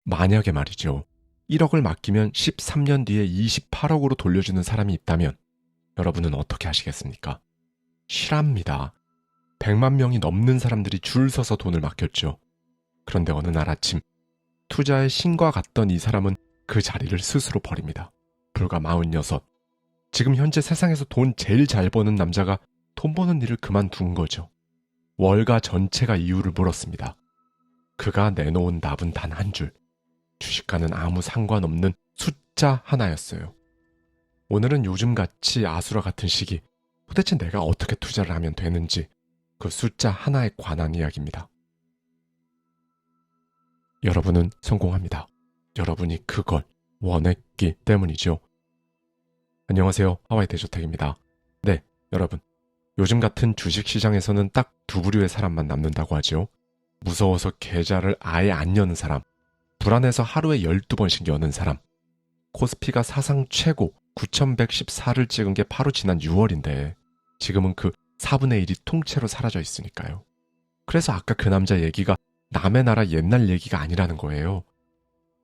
만약에 말이죠. 1억을 맡기면 13년 뒤에 28억으로 돌려주는 사람이 있다면 여러분은 어떻게 하시겠습니까? 실합니다. 100만 명이 넘는 사람들이 줄 서서 돈을 맡겼죠. 그런데 어느 날 아침 투자의 신과 같던 이 사람은 그 자리를 스스로 버립니다. 불과 46. 지금 현재 세상에서 돈 제일 잘 버는 남자가 돈 버는 일을 그만둔 거죠. 월가 전체가 이유를 물었습니다. 그가 내놓은 답은 단 한 줄. 주식과는 아무 상관없는 숫자 하나였어요. 오늘은 요즘같이 아수라 같은 시기, 도대체 내가 어떻게 투자를 하면 되는지 그 숫자 하나에 관한 이야기입니다. 여러분은 성공합니다. 여러분이 그걸 원했기 때문이죠. 안녕하세요. 하와이 대저택입니다. 네, 여러분. 요즘 같은 주식시장에서는 딱 두 부류의 사람만 남는다고 하죠. 무서워서 계좌를 아예 안 여는 사람, 불안해서 하루에 12번씩 여는 사람. 코스피가 사상 최고 9114를 찍은 게 바로 지난 6월인데 지금은 그 4분의 1이 통째로 사라져 있으니까요. 그래서 아까 그 남자 얘기가 남의 나라 옛날 얘기가 아니라는 거예요.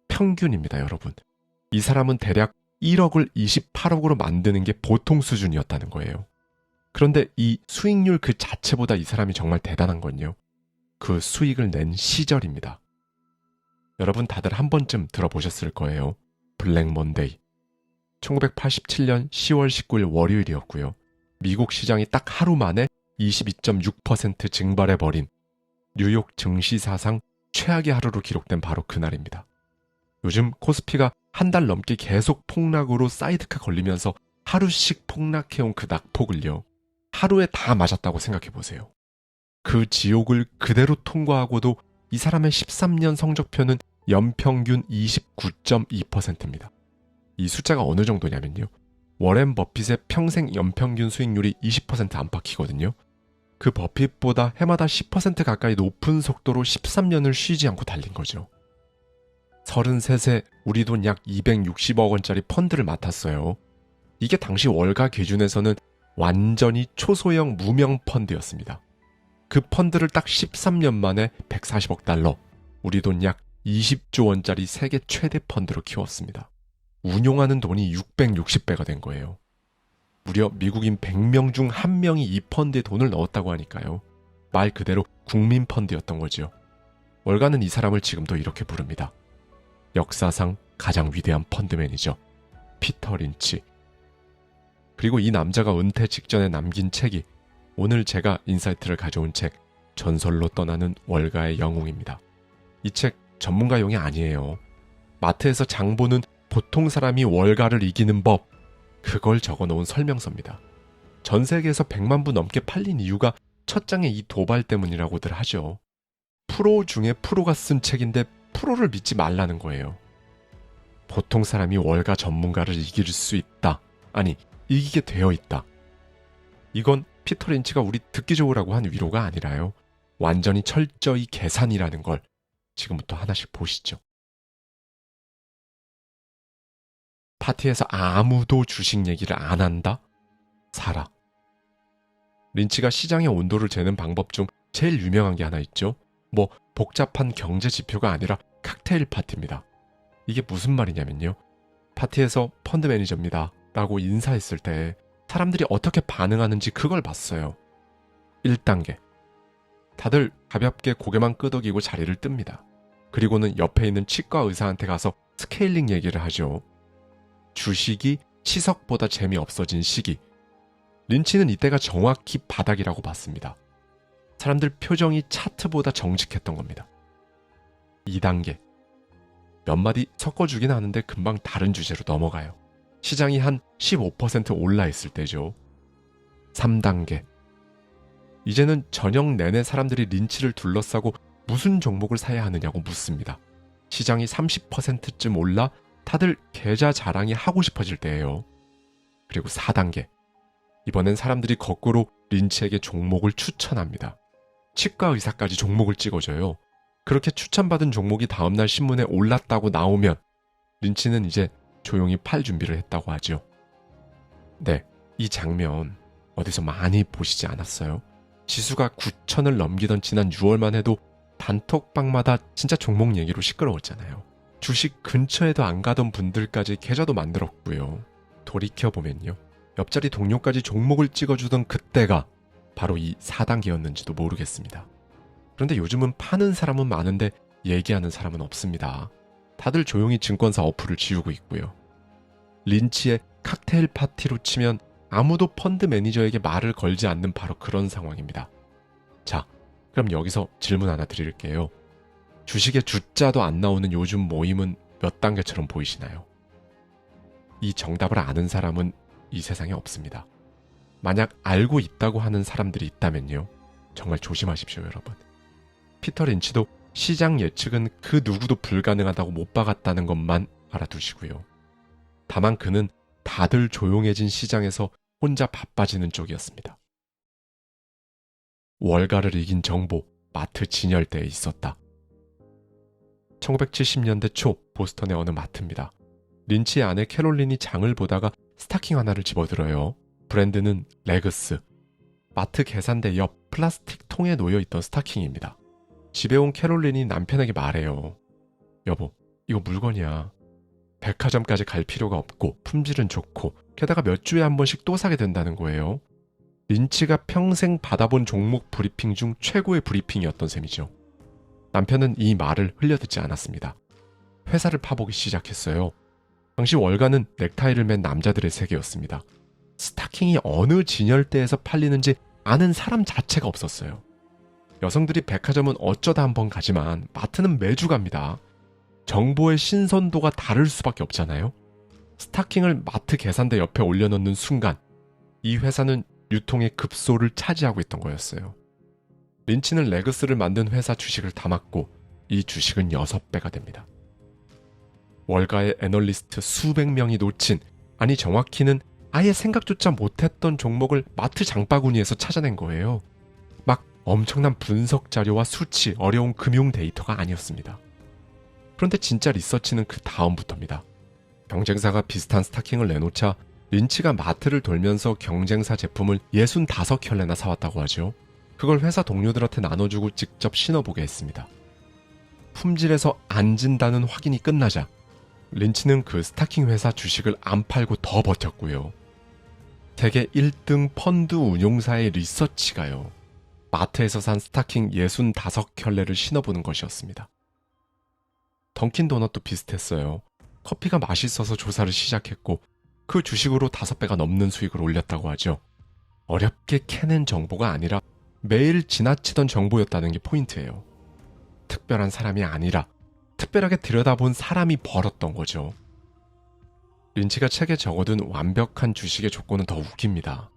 평균입니다, 여러분. 이 사람은 대략 1억을 28억으로 만드는 게 보통 수준이었다는 거예요. 그런데 이 수익률 그 자체보다 이 사람이 정말 대단한 건요. 그 수익을 낸 시절입니다. 여러분 다들 한 번쯤 들어보셨을 거예요. 블랙 먼데이. 1987년 10월 19일 월요일이었고요. 미국 시장이 딱 하루 만에 22.6% 증발해버린 뉴욕 증시 사상 최악의 하루로 기록된 바로 그날입니다. 요즘 코스피가 한 달 넘게 계속 폭락으로 사이드카 걸리면서 하루씩 폭락해온 그 낙폭을요. 하루에 다 맞았다고 생각해보세요. 그 지옥을 그대로 통과하고도 이 사람의 13년 성적표는 연평균 29.2%입니다. 이 숫자가 어느 정도냐면요. 워렌 버핏의 평생 연평균 수익률이 20% 안팎이거든요. 그 버핏보다 해마다 10% 가까이 높은 속도로 13년을 쉬지 않고 달린 거죠. 33세 우리 돈 약 260억 원짜리 펀드를 맡았어요. 이게 당시 월가 기준에서는 완전히 초소형 무명 펀드였습니다. 그 펀드를 딱 13년 만에 140억 달러, 우리 돈 약 20조 원짜리 세계 최대 펀드로 키웠습니다. 운용하는 돈이 660배가 된 거예요. 무려 미국인 100명 중 1명이 이 펀드에 돈을 넣었다고 하니까요. 말 그대로 국민 펀드였던 거죠. 월가는 이 사람을 지금도 이렇게 부릅니다. 역사상 가장 위대한 펀드 매니저, 피터 린치. 그리고 이 남자가 은퇴 직전에 남긴 책이 오늘 제가 인사이트를 가져온 책, 전설로 떠나는 월가의 영웅입니다. 이 책 전문가용이 아니에요. 마트에서 장 보는 보통 사람이 월가를 이기는 법, 그걸 적어놓은 설명서입니다. 전 세계에서 100만 부 넘게 팔린 이유가 첫 장의 이 도발 때문이라고들 하죠. 프로 중에 프로가 쓴 책인데 프로를 믿지 말라는 거예요. 보통 사람이 월가 전문가를 이길 수 있다. 아니, 이기게 되어 있다. 이건 피터 린치가 우리 듣기 좋으라고 한 위로가 아니라요. 완전히 철저히 계산이라는 걸 지금부터 하나씩 보시죠. 파티에서 아무도 주식 얘기를 안 한다? 사라. 린치가 시장의 온도를 재는 방법 중 제일 유명한 게 하나 있죠. 뭐 복잡한 경제 지표가 아니라 칵테일 파티입니다. 이게 무슨 말이냐면요. 파티에서 펀드 매니저입니다 라고 인사했을 때 사람들이 어떻게 반응하는지 그걸 봤어요. 1단계. 다들 가볍게 고개만 끄덕이고 자리를 뜹니다. 그리고는 옆에 있는 치과 의사한테 가서 스케일링 얘기를 하죠. 주식이 치석보다 재미없어진 시기. 린치는 이때가 정확히 바닥이라고 봤습니다. 사람들 표정이 차트보다 정직했던 겁니다. 2단계. 몇 마디 섞어주긴 하는데 금방 다른 주제로 넘어가요. 시장이 한 15% 올라 있을 때죠. 3단계. 이제는 저녁 내내 사람들이 린치를 둘러싸고 무슨 종목을 사야 하느냐고 묻습니다. 시장이 30%쯤 올라 다들 계좌 자랑이 하고 싶어질 때예요. 그리고 4단계. 이번엔 사람들이 거꾸로 린치에게 종목을 추천합니다. 치과 의사까지 종목을 찍어줘요. 그렇게 추천받은 종목이 다음날 신문에 올랐다고 나오면 린치는 이제 조용히 팔 준비를 했다고 하죠. 네, 이 장면 어디서 많이 보시지 않았어요? 지수가 9,000을 넘기던 지난 6월만 해도 단톡방마다 진짜 종목 얘기로 시끄러웠잖아요. 주식 근처에도 안 가던 분들까지 계좌도 만들었고요. 돌이켜보면요. 옆자리 동료까지 종목을 찍어주던 그때가 바로 이 4단계였는지도 모르겠습니다. 그런데 요즘은 파는 사람은 많은데 얘기하는 사람은 없습니다. 다들 조용히 증권사 어플을 지우고 있고요. 린치의 칵테일 파티로 치면 아무도 펀드 매니저에게 말을 걸지 않는 바로 그런 상황입니다. 자, 그럼 여기서 질문 하나 드릴게요. 주식에 주자도 안 나오는 요즘 모임은 몇 단계처럼 보이시나요? 이 정답을 아는 사람은 이 세상에 없습니다. 만약 알고 있다고 하는 사람들이 있다면요. 정말 조심하십시오, 여러분. 피터 린치도 시장 예측은 그 누구도 불가능하다고 못 박았다는 것만 알아두시고요. 다만 그는 다들 조용해진 시장에서 혼자 바빠지는 쪽이었습니다. 월가를 이긴 정보, 마트 진열대에 있었다. 1970년대 초 보스턴의 어느 마트입니다. 린치의 아내 캐롤린이 장을 보다가 스타킹 하나를 집어들어요. 브랜드는 레그스. 마트 계산대 옆 플라스틱 통에 놓여있던 스타킹입니다. 집에 온 캐롤린이 남편에게 말해요. 여보, 이거 물건이야. 백화점까지 갈 필요가 없고 품질은 좋고 게다가 몇 주에 한 번씩 또 사게 된다는 거예요. 린치가 평생 받아본 종목 브리핑 중 최고의 브리핑이었던 셈이죠. 남편은 이 말을 흘려듣지 않았습니다. 회사를 파보기 시작했어요. 당시 월가는 넥타이를 맨 남자들의 세계였습니다. 스타킹이 어느 진열대에서 팔리는지 아는 사람 자체가 없었어요. 여성들이 백화점은 어쩌다 한번 가지만 마트는 매주 갑니다. 정보의 신선도가 다를 수밖에 없잖아요. 스타킹을 마트 계산대 옆에 올려놓는 순간 이 회사는 유통의 급소를 차지하고 있던 거였어요. 린치는 레그스를 만든 회사 주식을 담았고 이 주식은 6배가 됩니다. 월가의 애널리스트 수백 명이 놓친, 아니 정확히는 아예 생각조차 못했던 종목을 마트 장바구니에서 찾아낸 거예요. 막 엄청난 분석 자료와 수치, 어려운 금융 데이터가 아니었습니다. 그런데 진짜 리서치는 그 다음부터입니다. 경쟁사가 비슷한 스타킹을 내놓자 린치가 마트를 돌면서 경쟁사 제품을 65켤레나 사왔다고 하죠. 그걸 회사 동료들한테 나눠주고 직접 신어보게 했습니다. 품질에서 안 진다는 확인이 끝나자 린치는 그 스타킹 회사 주식을 안 팔고 더 버텼고요. 세계 1등 펀드 운용사의 리서치가요. 마트에서 산 스타킹 65켤레를 신어보는 것이었습니다. 던킨 도넛도 비슷했어요. 커피가 맛있어서 조사를 시작했고 그 주식으로 5배가 넘는 수익을 올렸다고 하죠. 어렵게 캐낸 정보가 아니라 매일 지나치던 정보였다는 게 포인트예요. 특별한 사람이 아니라 특별하게 들여다본 사람이 벌었던 거죠. 린치가 책에 적어둔 완벽한 주식의 조건은 더 웃깁니다.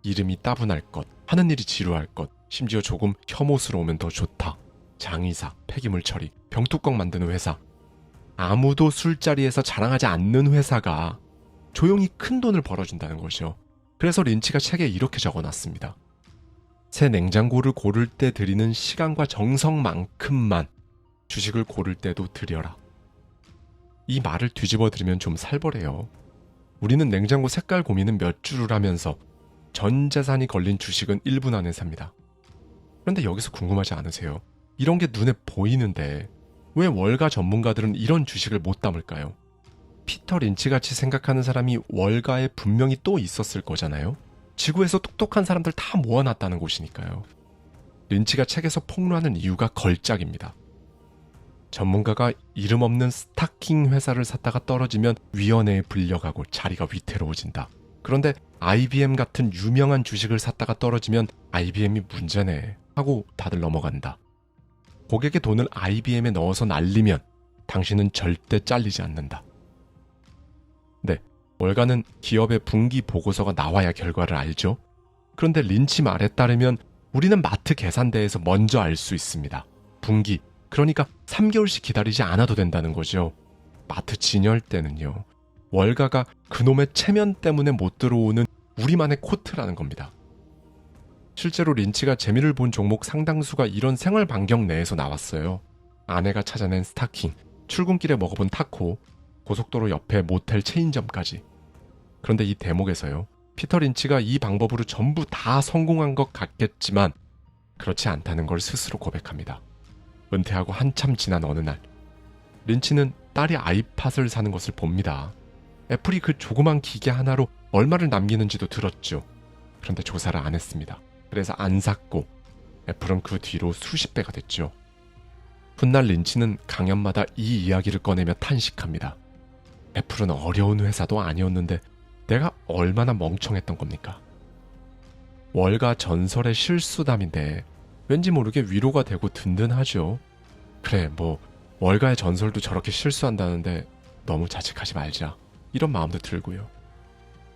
이름이 따분할 것, 하는 일이 지루할 것, 심지어 조금 혐오스러우면 더 좋다. 장의사, 폐기물 처리, 병뚜껑 만드는 회사. 아무도 술자리에서 자랑하지 않는 회사가 조용히 큰 돈을 벌어준다는 것이요. 그래서 린치가 책에 이렇게 적어놨습니다. 새 냉장고를 고를 때 들이는 시간과 정성만큼만 주식을 고를 때도 들여라. 이 말을 뒤집어 들으면 좀 살벌해요. 우리는 냉장고 색깔 고민은 몇 주를 하면서 전 재산이 걸린 주식은 1분 안에 삽니다. 그런데 여기서 궁금하지 않으세요? 이런 게 눈에 보이는데 왜 월가 전문가들은 이런 주식을 못 담을까요? 피터 린치같이 생각하는 사람이 월가에 분명히 또 있었을 거잖아요. 지구에서 똑똑한 사람들 다 모아놨다는 곳이니까요. 린치가 책에서 폭로하는 이유가 걸작입니다. 전문가가 이름 없는 스타킹 회사를 샀다가 떨어지면 위원회에 불려가고 자리가 위태로워진다. 그런데 IBM 같은 유명한 주식을 샀다가 떨어지면 IBM이 문제네 하고 다들 넘어간다. 고객의 돈을 IBM에 넣어서 날리면 당신은 절대 잘리지 않는다. 네, 월가는 기업의 분기 보고서가 나와야 결과를 알죠. 그런데 린치 말에 따르면 우리는 마트 계산대에서 먼저 알 수 있습니다. 분기, 그러니까 3개월씩 기다리지 않아도 된다는 거죠. 마트 진열 때는요. 월가가 그놈의 체면 때문에 못 들어오는 우리만의 코트라는 겁니다. 실제로 린치가 재미를 본 종목 상당수가 이런 생활 반경 내에서 나왔어요. 아내가 찾아낸 스타킹, 출근길에 먹어본 타코, 고속도로 옆에 모텔 체인점까지. 그런데 이 대목에서요. 피터 린치가 이 방법으로 전부 다 성공한 것 같겠지만 그렇지 않다는 걸 스스로 고백합니다. 은퇴하고 한참 지난 어느 날 린치는 딸이 아이팟을 사는 것을 봅니다. 애플이 그 조그만 기계 하나로 얼마를 남기는지도 들었죠. 그런데 조사를 안 했습니다. 그래서 안 샀고 애플은 그 뒤로 수십 배가 됐죠. 훗날 린치는 강연마다 이 이야기를 꺼내며 탄식합니다. 애플은 어려운 회사도 아니었는데 내가 얼마나 멍청했던 겁니까? 월가 전설의 실수담인데 왠지 모르게 위로가 되고 든든하죠. 그래, 월가의 전설도 저렇게 실수한다는데 너무 자책하지 말자. 이런 마음도 들고요.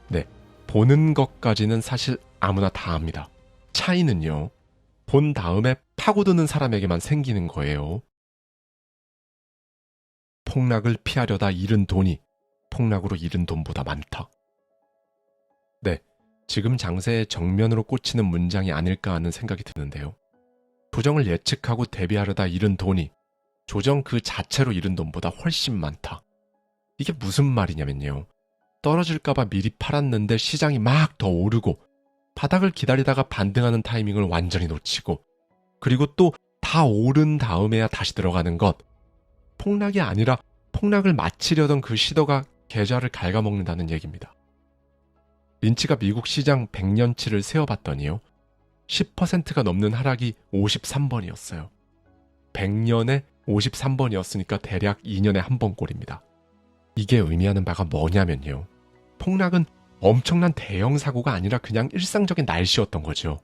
네, 보는 것까지는 사실 아무나 다 합니다. 차이는요, 본 다음에 파고드는 사람에게만 생기는 거예요. 폭락을 피하려다 잃은 돈이 폭락으로 잃은 돈보다 많다. 네, 지금 장세의 정면으로 꽂히는 문장이 아닐까 하는 생각이 드는데요. 조정을 예측하고 대비하려다 잃은 돈이 조정 그 자체로 잃은 돈보다 훨씬 많다. 이게 무슨 말이냐면요. 떨어질까봐 미리 팔았는데 시장이 막 더 오르고 바닥을 기다리다가 반등하는 타이밍을 완전히 놓치고 그리고 또 다 오른 다음에야 다시 들어가는 것. 폭락이 아니라 폭락을 마치려던 그 시도가 계좌를 갉아먹는다는 얘기입니다. 린치가 미국 시장 100년치를 세어봤더니요. 10%가 넘는 하락이 53번이었어요. 100년에 53번이었으니까 대략 2년에 한 번 꼴입니다. 이게 의미하는 바가 뭐냐면요. 폭락은 엄청난 대형 사고가 아니라 그냥 일상적인 날씨였던 거죠.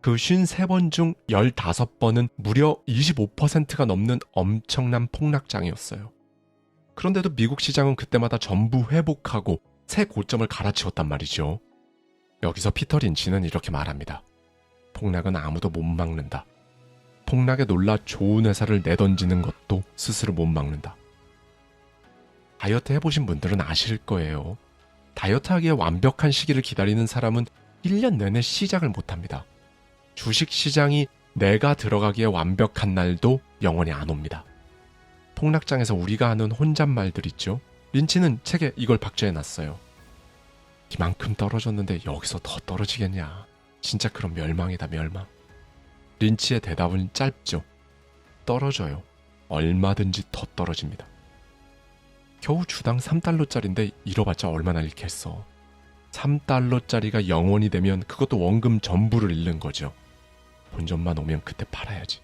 그 53번 중 15번은 무려 25%가 넘는 엄청난 폭락장이었어요. 그런데도 미국 시장은 그때마다 전부 회복하고 새 고점을 갈아치웠단 말이죠. 여기서 피터 린치는 이렇게 말합니다. 폭락은 아무도 못 막는다. 폭락에 놀라 좋은 회사를 내던지는 것도 스스로 못 막는다. 다이어트 해보신 분들은 아실 거예요. 다이어트하기에 완벽한 시기를 기다리는 사람은 1년 내내 시작을 못합니다. 주식시장이 내가 들어가기에 완벽한 날도 영원히 안 옵니다. 폭락장에서 우리가 하는 혼잣말들 있죠. 린치는 책에 이걸 박제해놨어요. 이만큼 떨어졌는데 여기서 더 떨어지겠냐. 진짜 그럼 멸망이다, 멸망. 린치의 대답은 짧죠. 떨어져요. 얼마든지 더 떨어집니다. 겨우 주당 3달러짜리인데 잃어봤자 얼마나 잃겠어. 3달러짜리가 0원이 되면 그것도 원금 전부를 잃는 거죠. 본전만 오면 그때 팔아야지.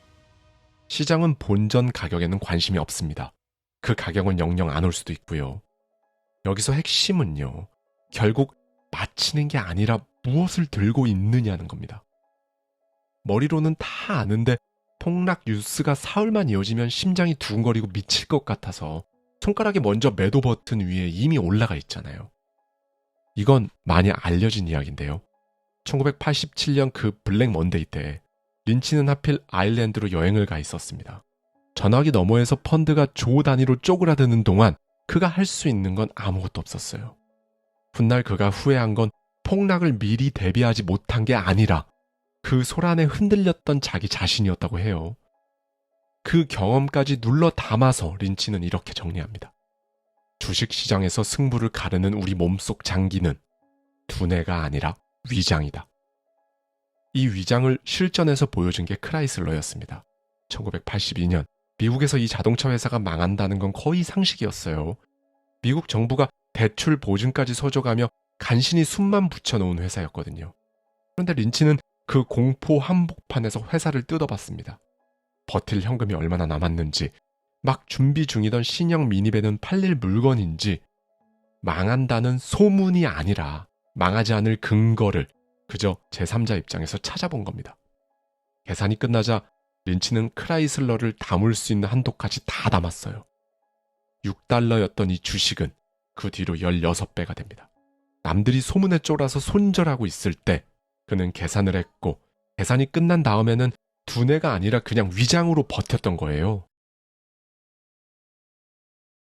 시장은 본전 가격에는 관심이 없습니다. 그 가격은 영영 안 올 수도 있고요. 여기서 핵심은요. 결국 맞히는 게 아니라 무엇을 들고 있느냐는 겁니다. 머리로는 다 아는데 폭락 뉴스가 사흘만 이어지면 심장이 두근거리고 미칠 것 같아서 손가락이 먼저 매도 버튼 위에 이미 올라가 있잖아요. 이건 많이 알려진 이야기인데요. 1987년 그 블랙 먼데이 때 린치는 하필 아일랜드로 여행을 가 있었습니다. 전화기 너머에서 펀드가 조 단위로 쪼그라드는 동안 그가 할 수 있는 건 아무것도 없었어요. 훗날 그가 후회한 건 폭락을 미리 대비하지 못한 게 아니라 그 소란에 흔들렸던 자기 자신이었다고 해요. 그 경험까지 눌러 담아서 린치는 이렇게 정리합니다. 주식시장에서 승부를 가르는 우리 몸속 장기는 두뇌가 아니라 위장이다. 이 위장을 실전에서 보여준 게 크라이슬러였습니다. 1982년 미국에서 이 자동차 회사가 망한다는 건 거의 상식이었어요. 미국 정부가 대출 보증까지 서줘가며 간신히 숨만 붙여놓은 회사였거든요. 그런데 린치는 그 공포 한복판에서 회사를 뜯어봤습니다. 버틸 현금이 얼마나 남았는지, 막 준비 중이던 신형 미니밴은 팔릴 물건인지, 망한다는 소문이 아니라 망하지 않을 근거를 그저 제3자 입장에서 찾아본 겁니다. 계산이 끝나자 린치는 크라이슬러를 담을 수 있는 한도까지 다 담았어요. 6달러였던 이 주식은 그 뒤로 16배가 됩니다. 남들이 소문에 쫄아서 손절하고 있을 때 그는 계산을 했고 계산이 끝난 다음에는 두뇌가 아니라 그냥 위장으로 버텼던 거예요.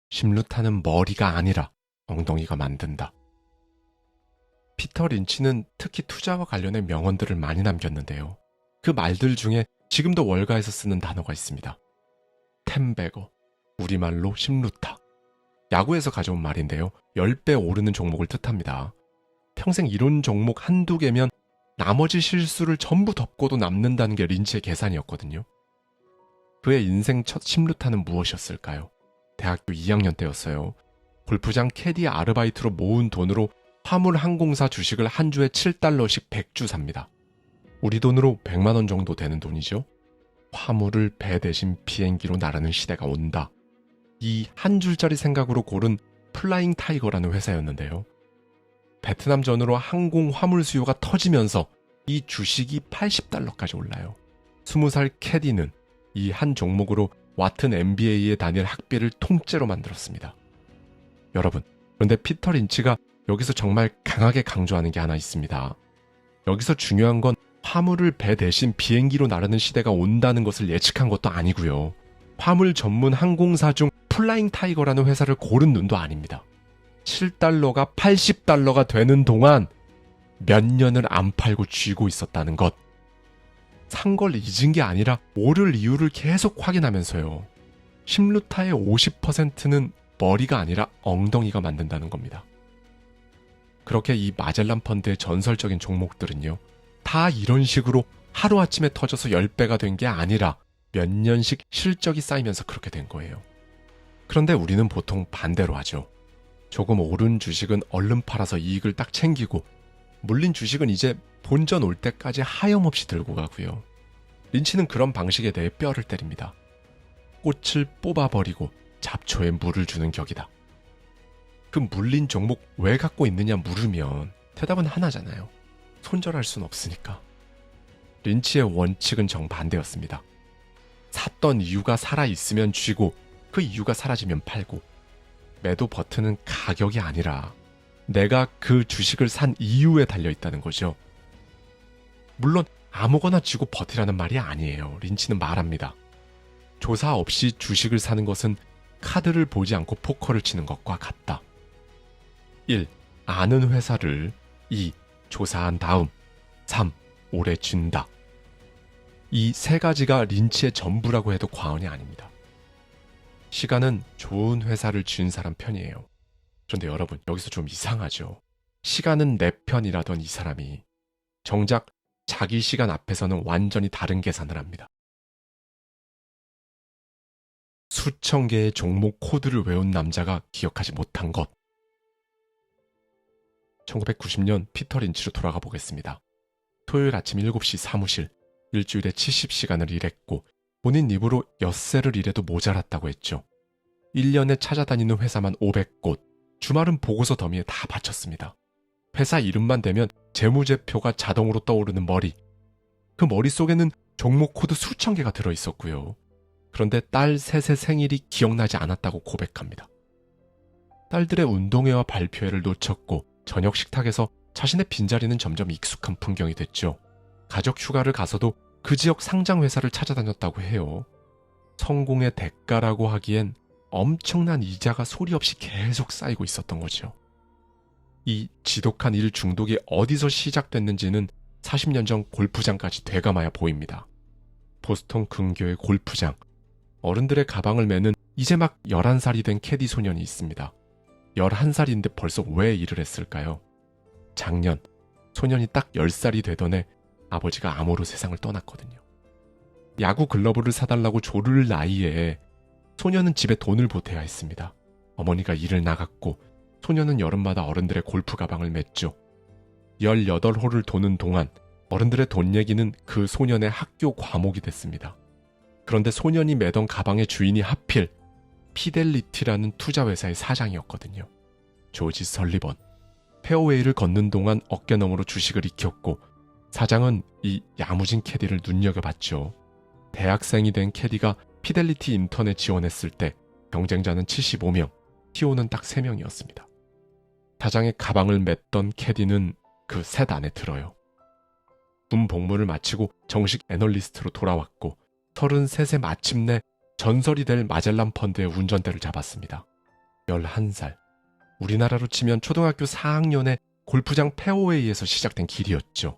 심루타는 머리가 아니라 엉덩이가 만든다. 피터 린치는 특히 투자와 관련된 명언들을 많이 남겼는데요. 그 말들 중에 지금도 월가에서 쓰는 단어가 있습니다. 템베거, 우리말로 심루타. 야구에서 가져온 말인데요. 10배 오르는 종목을 뜻합니다. 평생 이론 종목 한두 개면 나머지 실수를 전부 덮고도 남는다는 게 린치의 계산이었거든요. 그의 인생 첫 심루타는 무엇이었을까요? 대학교 2학년 때였어요. 골프장 캐디 아르바이트로 모은 돈으로 화물 항공사 주식을 한 주에 $7씩 100주 삽니다. 우리 돈으로 100만 원 정도 되는 돈이죠. 화물을 배 대신 비행기로 나르는 시대가 온다. 이 한 줄짜리 생각으로 고른 플라잉 타이거라는 회사였는데요. 베트남 전후로 항공 화물 수요가 터지면서 이 주식이 $80까지 올라요. 20살 캐디는 이 한 종목으로 와튼 MBA에 다닐 학비를 통째로 만들었습니다. 여러분, 그런데 피터 린치가 여기서 정말 강하게 강조하는 게 하나 있습니다. 여기서 중요한 건 화물을 배 대신 비행기로 나르는 시대가 온다는 것을 예측한 것도 아니고요. 화물 전문 항공사 중 플라잉 타이거라는 회사를 고른 눈도 아닙니다. $7가 $80가 되는 동안 몇 년을 안 팔고 쥐고 있었다는 것. 산 걸 잊은 게 아니라 오를 이유를 계속 확인하면서요. 심루타의 50%는 머리가 아니라 엉덩이가 만든다는 겁니다. 그렇게 이 마젤란 펀드의 전설적인 종목들은요. 다 이런 식으로 하루아침에 터져서 10배가 된 게 아니라 몇 년씩 실적이 쌓이면서 그렇게 된 거예요. 그런데 우리는 보통 반대로 하죠. 조금 오른 주식은 얼른 팔아서 이익을 딱 챙기고 물린 주식은 이제 본전 올 때까지 하염없이 들고 가고요. 린치는 그런 방식에 대해 뼈를 때립니다. 꽃을 뽑아버리고 잡초에 물을 주는 격이다. 그 물린 종목 왜 갖고 있느냐 물으면 대답은 하나잖아요. 손절할 순 없으니까. 린치의 원칙은 정반대였습니다. 샀던 이유가 살아있으면 쥐고 그 이유가 사라지면 팔고 매도 버튼은 가격이 아니라 내가 그 주식을 산 이유에 달려있다는 거죠. 물론 아무거나 쥐고 버티라는 말이 아니에요. 린치는 말합니다. 조사 없이 주식을 사는 것은 카드를 보지 않고 포커를 치는 것과 같다. 1. 아는 회사를 2. 조사한 다음 3. 오래 쥔다. 이 세 가지가 린치의 전부라고 해도 과언이 아닙니다. 시간은 좋은 회사를 쥔 사람 편이에요. 그런데 여러분 여기서 좀 이상하죠. 시간은 내 편이라던 이 사람이 정작 자기 시간 앞에서는 완전히 다른 계산을 합니다. 수천 개의 종목 코드를 외운 남자가 기억하지 못한 것. 1990년 피터 린치로 돌아가 보겠습니다. 토요일 아침 7시 사무실, 일주일에 70시간을 일했고 본인 입으로 엿새를 일해도 모자랐다고 했죠. 1년에 찾아다니는 회사만 500곳, 주말은 보고서 더미에 다 바쳤습니다. 회사 이름만 대면 재무제표가 자동으로 떠오르는 머리. 그 머릿속에는 종목 코드 수천 개가 들어있었고요. 그런데 딸 셋의 생일이 기억나지 않았다고 고백합니다. 딸들의 운동회와 발표회를 놓쳤고 저녁 식탁에서 자신의 빈자리는 점점 익숙한 풍경이 됐죠. 가족 휴가를 가서도 그 지역 상장 회사를 찾아다녔다고 해요. 성공의 대가라고 하기엔 엄청난 이자가 소리 없이 계속 쌓이고 있었던 거죠. 이 지독한 일 중독이 어디서 시작됐는지는 40년 전 골프장까지 되감아야 보입니다. 보스턴 근교의 골프장. 어른들의 가방을 메는 이제 막 11살이 된 캐디 소년이 있습니다. 11살인데 벌써 왜 일을 했을까요? 작년 소년이 딱 10살이 되던 해 아버지가 암으로 세상을 떠났거든요. 야구 글러브를 사달라고 조를 나이에 소년은 집에 돈을 보태야 했습니다. 어머니가 일을 나갔고 소년은 여름마다 어른들의 골프 가방을 맸죠. 18홀을 도는 동안 어른들의 돈 얘기는 그 소년의 학교 과목이 됐습니다. 그런데 소년이 매던 가방의 주인이 하필 피델리티라는 투자회사의 사장이었거든요. 조지 설리번. 페어웨이를 걷는 동안 어깨너머로 주식을 익혔고 사장은 이 야무진 캐디를 눈여겨봤죠. 대학생이 된 캐디가 피델리티 인턴에 지원했을 때 경쟁자는 75명, TO는 딱 3명이었습니다. 사장의 가방을 맸던 캐디는 그 셋 안에 들어요. 군 복무를 마치고 정식 애널리스트로 돌아왔고 33세 마침내 전설이 될 마젤란 펀드의 운전대를 잡았습니다. 11살. 우리나라로 치면 초등학교 4학년의 골프장 페어웨이에서 시작된 길이었죠.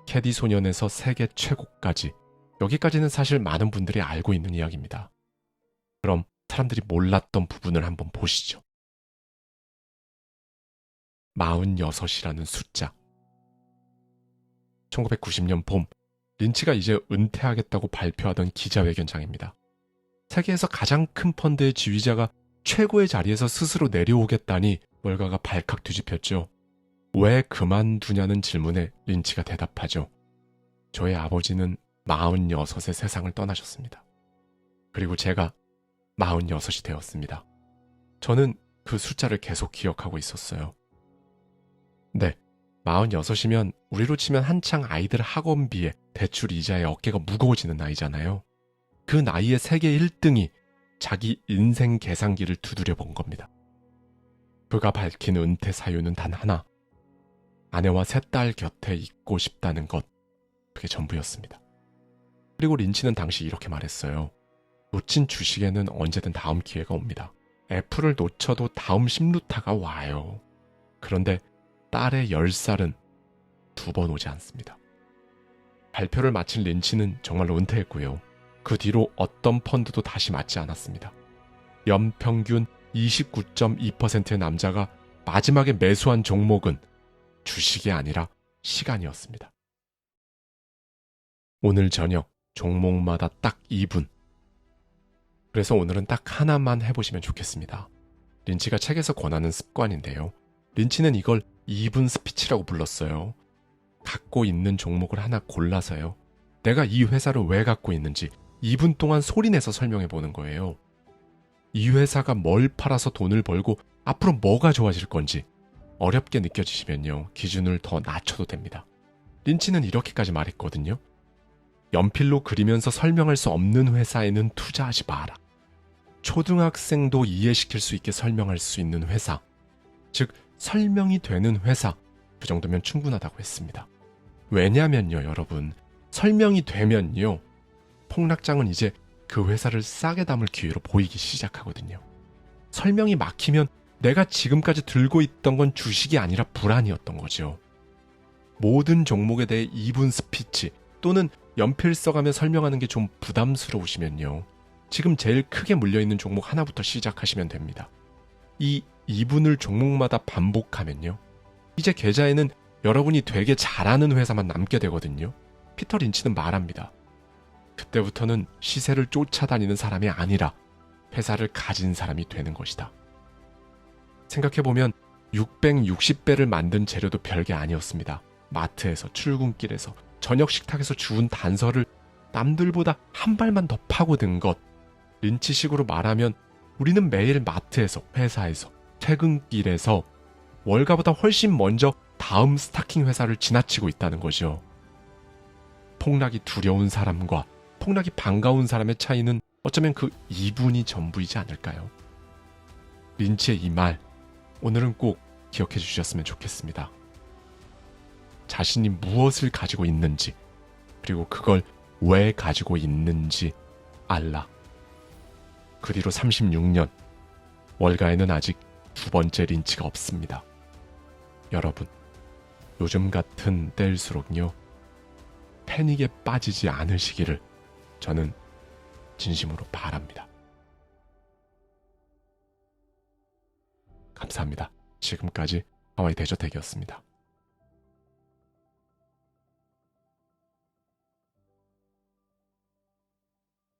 캐디 소년에서 세계 최고까지. 여기까지는 사실 많은 분들이 알고 있는 이야기입니다. 그럼 사람들이 몰랐던 부분을 한번 보시죠. 46이라는 숫자. 1990년 봄, 린치가 이제 은퇴하겠다고 발표하던 기자회견장입니다. 세계에서 가장 큰 펀드의 지휘자가 최고의 자리에서 스스로 내려오겠다니 월가가 발칵 뒤집혔죠. 왜 그만두냐는 질문에 린치가 대답하죠. 저의 아버지는 46의 세상을 떠나셨습니다. 그리고 제가 46이 되었습니다. 저는 그 숫자를 계속 기억하고 있었어요. 네, 46이면 우리로 치면 한창 아이들 학원비에 대출 이자에 어깨가 무거워지는 나이잖아요. 그 나이에 세계 1등이 자기 인생 계산기를 두드려 본 겁니다. 그가 밝힌 은퇴 사유는 단 하나. 아내와 3딸 곁에 있고 싶다는 것. 그게 전부였습니다. 그리고 린치는 당시 이렇게 말했어요. 놓친 주식에는 언제든 다음 기회가 옵니다. 애플을 놓쳐도 다음 심루타가 와요. 그런데 딸의 10살은 2번 오지 않습니다. 발표를 마친 린치는 정말로 은퇴했고요. 그 뒤로 어떤 펀드도 다시 맞지 않았습니다. 연평균 29.2%의 남자가 마지막에 매수한 종목은 주식이 아니라 시간이었습니다. 오늘 저녁 종목마다 딱 2분. 그래서 오늘은 딱 하나만 해보시면 좋겠습니다. 린치가 책에서 권하는 습관인데요. 린치는 이걸 2분 스피치라고 불렀어요. 갖고 있는 종목을 하나 골라서요. 내가 이 회사를 왜 갖고 있는지 2분 동안 소리내서 설명해 보는 거예요. 이 회사가 뭘 팔아서 돈을 벌고 앞으로 뭐가 좋아질 건지 어렵게 느껴지시면요. 기준을 더 낮춰도 됩니다. 린치는 이렇게까지 말했거든요. 연필로 그리면서 설명할 수 없는 회사에는 투자하지 마라. 초등학생도 이해시킬 수 있게 설명할 수 있는 회사, 즉 설명이 되는 회사, 그 정도면 충분하다고 했습니다. 왜냐면요, 여러분, 설명이 되면요, 폭락장은 이제 그 회사를 싸게 담을 기회로 보이기 시작하거든요. 설명이 막히면 내가 지금까지 들고 있던 건 주식이 아니라 불안이었던 거죠. 모든 종목에 대해 2분 스피치 또는 연필 써가며 설명하는 게 좀 부담스러우시면요. 지금 제일 크게 물려있는 종목 하나부터 시작하시면 됩니다. 이 2분을 종목마다 반복하면요. 이제 계좌에는 여러분이 되게 잘하는 회사만 남게 되거든요. 피터 린치는 말합니다. 그때부터는 시세를 쫓아다니는 사람이 아니라 회사를 가진 사람이 되는 것이다. 생각해보면 660배를 만든 재료도 별게 아니었습니다. 마트에서, 출근길에서, 저녁 식탁에서 주운 단서를 남들보다 한 발만 더 파고든 것. 린치식으로 말하면 우리는 매일 마트에서, 회사에서, 퇴근길에서 월가보다 훨씬 먼저 다음 스타킹 회사를 지나치고 있다는 거죠. 폭락이 두려운 사람과 폭락이 반가운 사람의 차이는 어쩌면 그 2분이 전부이지 않을까요? 린치의 이 말, 오늘은 꼭 기억해 주셨으면 좋겠습니다. 자신이 무엇을 가지고 있는지, 그리고 그걸 왜 가지고 있는지 알라. 그 뒤로 36년, 월가에는 아직 2번째 린치가 없습니다. 여러분, 요즘 같은 때일수록요, 패닉에 빠지지 않으시기를 저는 진심으로 바랍니다. 감사합니다. 지금까지 하와이 대저택이었습니다.